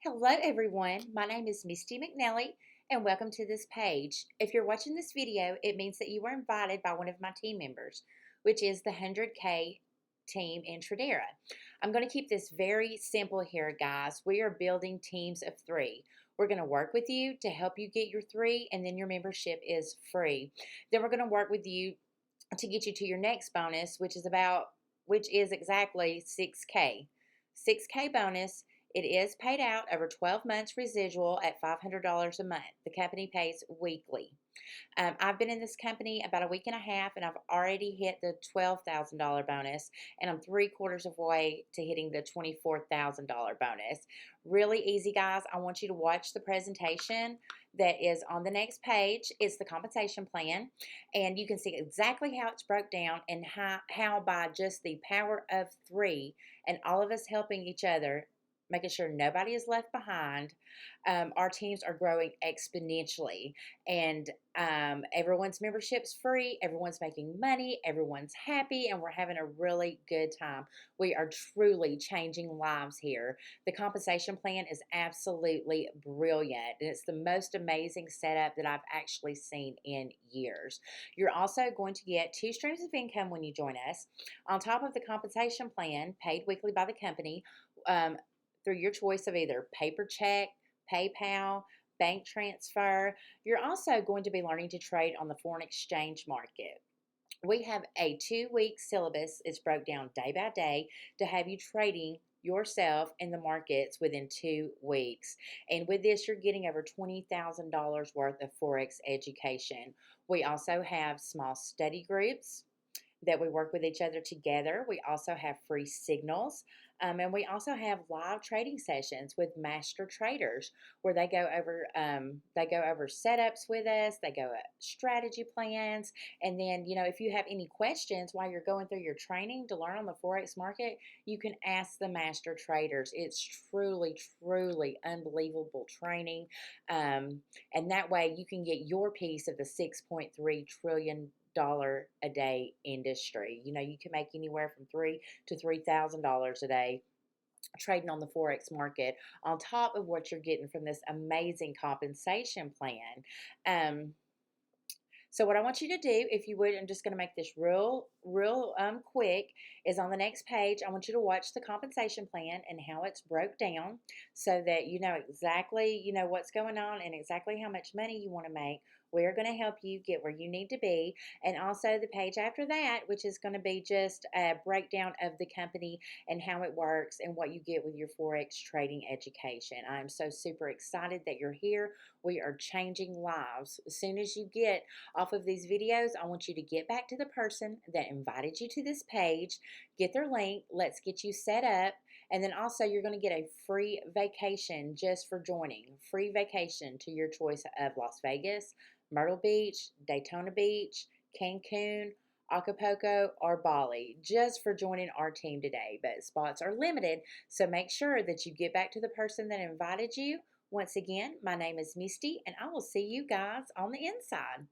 Hello everyone, my name is Misty McNally and welcome to this page. If you're watching this video, it means that you were invited by one of my team members, which is the 100K team in Tradera. I'm going to keep this very simple here, guys. We are building teams of 3. We're going to work with you to help you get your 3, and then your membership is free. Then we're going to work with you to get you to your next bonus, which is exactly 6K. 6K bonus. It is paid out over 12 months residual at $500 a month. The company pays weekly. I've been in this company about a week and a half, and I've already hit the $12,000 bonus, and I'm 3/4 of the way to hitting the $24,000 bonus. Really easy, guys. I want you to watch the presentation that is on the next page. It's the compensation plan, and you can see exactly how it's broke down and how by just the power of 3 and all of us helping each other, making sure nobody is left behind, our teams are growing exponentially. And everyone's membership's free, everyone's making money, everyone's happy, and we're having a really good time. We are truly changing lives here. The compensation plan is absolutely brilliant, and it's the most amazing setup that I've actually seen in years. You're also going to get 2 streams of income when you join us. On top of the compensation plan, paid weekly by the company, through your choice of either paper check, PayPal, bank transfer. You're also going to be learning to trade on the foreign exchange market. We have a 2-week syllabus. It's broke down day by day to have you trading yourself in the markets within 2 weeks. And with this, you're getting over $20,000 worth of Forex education. We also have small study groups that we work with each other together. We also have free signals, and we also have live trading sessions with master traders where they go over setups with us. They go at strategy plans, and then if you have any questions while you're going through your training to learn on the forex market, you can ask the master traders. It's truly, truly unbelievable training, and that way you can get your piece of the $6.3 trillion a day industry. You can make anywhere from $3,000 to $3,000 a day trading on the forex market on top of what you're getting from this amazing compensation plan. So what I want you to do, if you would, I'm just going to make this real quick, is on the next page, I want you to watch the compensation plan and how it's broke down so that you know exactly, what's going on and exactly how much money you want to make. We're going to help you get where you need to be. And also the page after that, which is going to be just a breakdown of the company and how it works and what you get with your Forex trading education. I'm so super excited that you're here. We are changing lives. As soon as you get off of these videos, I want you to get back to the person that invited you to this page, get their link, let's get you set up, and then also you're going to get a free vacation just for joining. Free vacation to your choice of Las Vegas, Myrtle Beach, Daytona Beach, Cancun, Acapulco, or Bali, just for joining our team today. But spots are limited, so make sure that you get back to the person that invited you. Once again, my name is Misty, and I will see you guys on the inside.